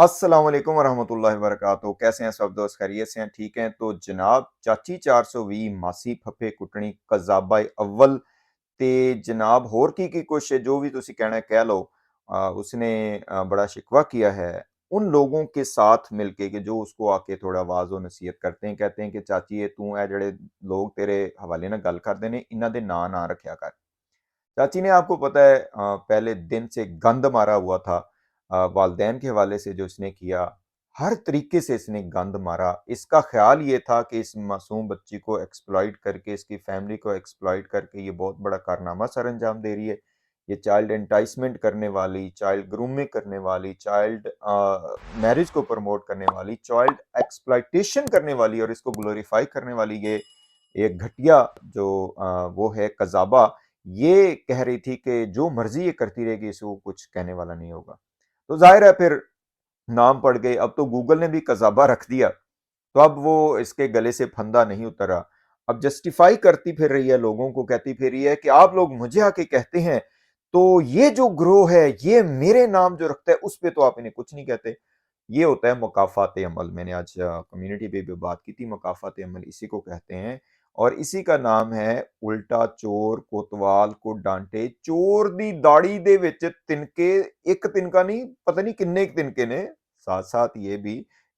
अस्सलाम वालेकुम वरहमतुल्लाहि वबरकातुहू। कैसे हैं सब दोस्त? खैरियत से हैं? ठीक हैं? तो जनाब चाची 420 मासी फफे कुटनी कज़ाबा अव्वल ते जनाब होर की कुछ जो भी तुसी कहना है कह लो। उसने बड़ा शिकवा किया है उन लोगों के साथ मिलके कि जो उसको आके थोड़ा वाज़ व नसीहत करते हैं, कहते हैं कि चाची ये तू है जड़े लोग तेरे हवाले ना गल करते ने इन्हां दे ना रखया कर। चाची ने आपको पता है पहले दिन से गंद मारा हुआ था। वालदैन के हवाले से जो इसने किया, हर तरीके से इसने गंद मारा। इसका ख्याल ये था कि इस मासूम बच्ची को एक्सप्लॉइट करके, इसकी फैमिली को एक्सप्लॉइट करके ये बहुत बड़ा कारनामा सर अंजाम दे रही है। ये चाइल्ड एंटाइसमेंट करने वाली, चाइल्ड ग्रूमिंग करने वाली, चाइल्ड मैरिज को प्रमोट करने वाली, चाइल्ड एक्सप्लॉइटेशन करने वाली और इसको ग्लोरीफाई करने वाली ये एक घटिया जो वो है कज़ाबा, ये कह रही थी कि जो मर्जी ये करती रहेगी इसको कुछ कहने वाला नहीं होगा। तो जाहिर है फिर नाम पड़ गए। अब तो गूगल ने भी कज़ाबा रख दिया, तो अब वो इसके गले से फंदा नहीं उतरा। अब जस्टिफाई करती फिर रही है, लोगों को कहती फिर रही है कि आप लोग मुझे आके कहते हैं तो ये जो ग्रोह है ये मेरे नाम जो रखता है उस पे तो आप इन्हें कुछ नहीं कहते। ये होता है मुकाफ़ात अमल। मैंने आज कम्युनिटी पे भी बात की थी, मुकाफ़ात अमल इसी को कहते हैं और इसी का नाम है उल्टा चोर कोतवाल को डांटे। चोर दी दाड़ी दे विच तिनके, एक तिनका नहीं पता नहीं किन्ने तिनके ने, साथ साथ ये भी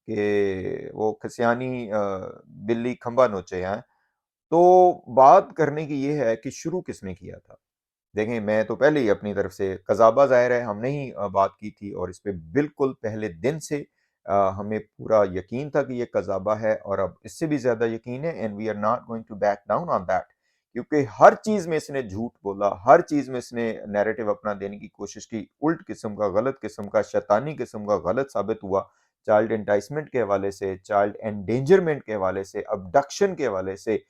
कि वो खसियानी बिल्ली खंबा नोचे हैं। तो बात करने की ये है कि शुरू किसने किया था। देखें, मैं तो पहले ही अपनी तरफ से कज़ाबा ज़ाहिर है हमने ही बात की थी और इस पे बिल्कुल पहले दिन से हमें पूरा यकीन था कि ये कज़ाबा है और अब इससे भी ज़्यादा यकीन है and we are not going to back down on that. क्योंकि हर चीज़ में इसने झूठ बोला, हर चीज़ में इसने नैरेटिव अपना देने की कोशिश की, उल्ट किस्म का, गलत किस्म का, शैतानी किस्म का गलत साबित हुआ। चाइल्ड एंटाइसमेंट के हवाले से, चाइल्ड एंडेंजरमेंट के हवाले से, अबडक्शन के हवाले से,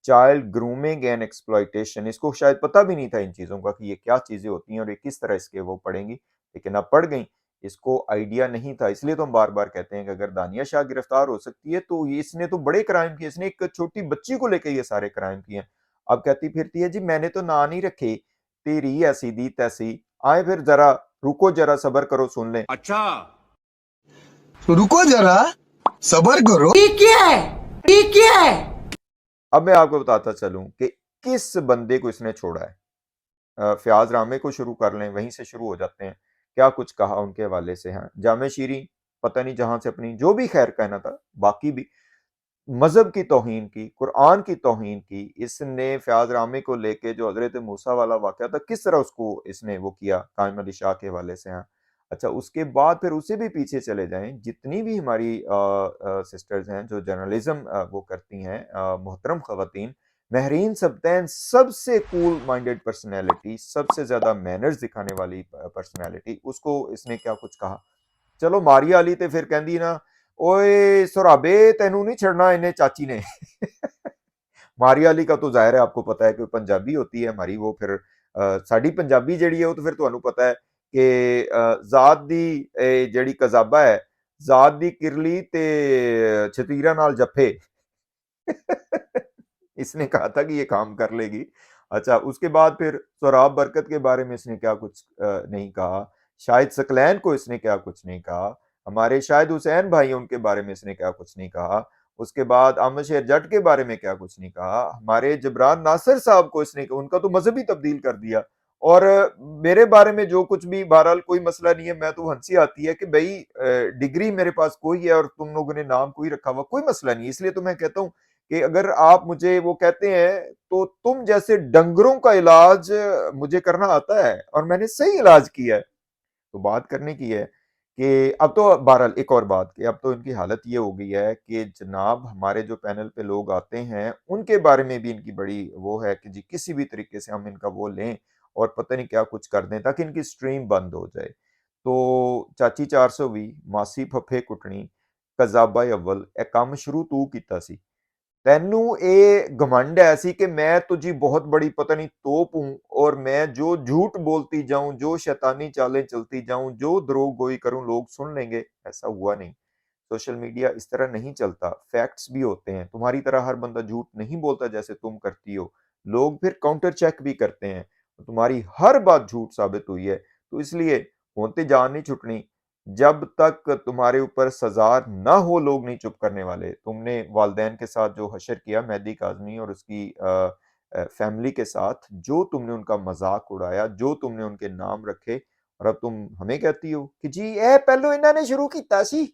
चाइल्ड ग्रूमिंग एंड एक्सप्लॉइटेशन, इसको शायद पता भी नहीं था इन चीज़ों का कि ये क्या चीज़ें होती हैं और ये किस तरह इसके वो पड़ेंगी, लेकिन अब पड़ गई। इसको आइडिया नहीं था, इसलिए तो हम बार-बार कहते हैं कि अगर दानिया शाह गिरफ्तार हो सकती है तो ये इसने तो बड़े क्राइम किए, इसने एक छोटी बच्ची को लेके ये सारे क्राइम किए हैं। अब कहती फिरती है जी मैंने तो ना नहीं रखे, तेरी ऐसी दी तैसी, आए फिर ज़रा रुको ज़रा सब्र करो सुन लें। अच्छा, रुको जरा, सबर करो। ये क्या है? ये क्या है? अब मैं आपको बताता चलूं कि किस बंदे को इसने छोड़ा है। फ़याज़ रामे को शुरू कर लें, वहीं से शुरू हो जाते हैं। क्या कुछ कहा उनके हवाले से, हाँ, जामे शीरी पता नहीं जहाँ से अपनी जो भी खैर कहना था, बाकी भी मज़हब की तौहीन की, कुरान की तौहीन की। इसने फ़याज़ रामे को लेके जो हज़रत मूसा वाला वाक़या था, किस तरह उसको इसने वो किया कायम अली शाह के हवाले से, हाँ। अच्छा, उसके बाद फिर उससे भी पीछे चले जाएँ, जितनी भी हमारी सिस्टर्स हैं जो जर्नलिज़्म वो करती हैं, मोहतरम ख़वातीन, महरीन सबतैन सबसे कूल माइंडेड पर्सनैलिटी, सबसे ज़्यादा मैनर्स दिखाने वाली पर्सनैलिटी, उसको इसने क्या कुछ कहा। चलो मारिया अली ते फिर कहंदी ना, ओए सुराबे तेनू नहीं छड़ना इन्हें चाची ने। मारिया अली का तो जाहिर है आपको पता है कि पंजाबी होती है हमारी, वो फिर साडी पंजाबी जेड़ी है वो तो फिर तुहानू पता है कि जात दी जेड़ी कज़ाबा है, जात दी किरली ते छतीरा नाल जफे। इसने कहा था कि ये काम कर लेगी। अच्छा, उसके बाद फिर सोहराब बरकत के बारे में इसने क्या कुछ नहीं कहा। शाहिद सकलैन को इसने क्या कुछ नहीं कहा। हमारे शाहिद हुसैन भाई हैं उनके बारे में इसने क्या कुछ नहीं कहा। उसके बाद अहमद शेर जट के बारे में क्या कुछ नहीं कहा। हमारे जबरान नासिर साहब को इसने, उनका तो मज़हब ही तब्दील कर दिया। और मेरे बारे में जो कुछ भी, बहरहाल कोई मसला नहीं है, मैं तो हंसी आती है कि भई डिग्री मेरे पास कोई है और तुम लोगों ने नाम कोई रखा हुआ, कोई मसला नहीं है। इसलिए तो मैं कहता हूँ कि अगर आप मुझे वो कहते हैं तो तुम जैसे डंगरों का इलाज मुझे करना आता है और मैंने सही इलाज किया है। तो बात करने की है कि अब तो बहरहाल एक और बात कि अब तो इनकी हालत ये हो गई है कि जनाब हमारे जो पैनल पे लोग आते हैं उनके बारे में भी इनकी बड़ी वो है कि जी किसी भी तरीके से हम इनका वो लें और पता नहीं क्या कुछ कर दें ताकि इनकी स्ट्रीम बंद हो जाए। तो चाची 420 मासी फफे कुटनी कज़ाबा अव्वल ए काम शुरू तू कीता सी। तैनू ये घमंड है ऐसी कि मैं तुझी बहुत बड़ी पता नहीं तोप हूं और मैं जो झूठ बोलती जाऊं, जो शैतानी चालें चलती जाऊं, जो द्रोह गोई करूं लोग सुन लेंगे। ऐसा हुआ नहीं। सोशल मीडिया इस तरह नहीं चलता। फैक्ट्स भी होते हैं। तुम्हारी तरह हर बंदा झूठ नहीं बोलता जैसे तुम करती हो। लोग फिर काउंटर चेक भी करते हैं। तो तुम्हारी हर बात झूठ साबित हुई है। तो इसलिए होते जान नहीं छुटनी। जब तक तुम्हारे ऊपर सजा ना हो लोग नहीं चुप करने वाले। तुमने वालदैन के साथ जो हशर किया मेहदी काज़मी और उसकी फैमिली के साथ, जो तुमने उनका मजाक उड़ाया, जो तुमने उनके नाम रखे, और अब तुम हमें कहती हो कि जी ए पहलो इन्होंने शुरू किया सी।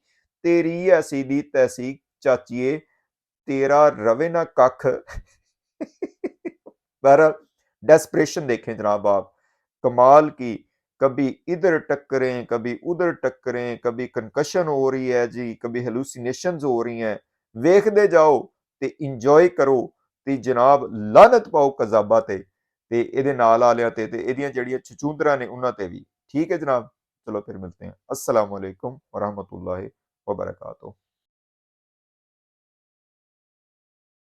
तेरी ऐसी दी तैसी चाचीए, तेरा रवे ना कख। बहरहाल डेस्परेशन देखें जनाब आप, कमाल की। कभी इधर टक्करें, कभी उधर टक्करें, कभी कंकशन हो रही है जी, कभी हेलुसिनेशंस हो रही हैं। वेखदे जाओ ते इंजॉय करो ते जनाब लानत पाओ कज़ाबा ते ਇਹਦੇ ਨਾਲ ਵਾਲਿਆਂ ਤੇ ਇਹਦੀਆਂ ਜਿਹੜੀਆਂ ਚਚੂੰਦਰਾਂ ਨੇ ਉਹਨਾਂ ਤੇ ਵੀ। ਠੀਕ ਹੈ ਜਨਾਬ, ਚਲੋ ਫਿਰ ਮਿਲते हैं। अस्सलाम वालेकुम वरहमतुल्लाहि वबरकातुहू।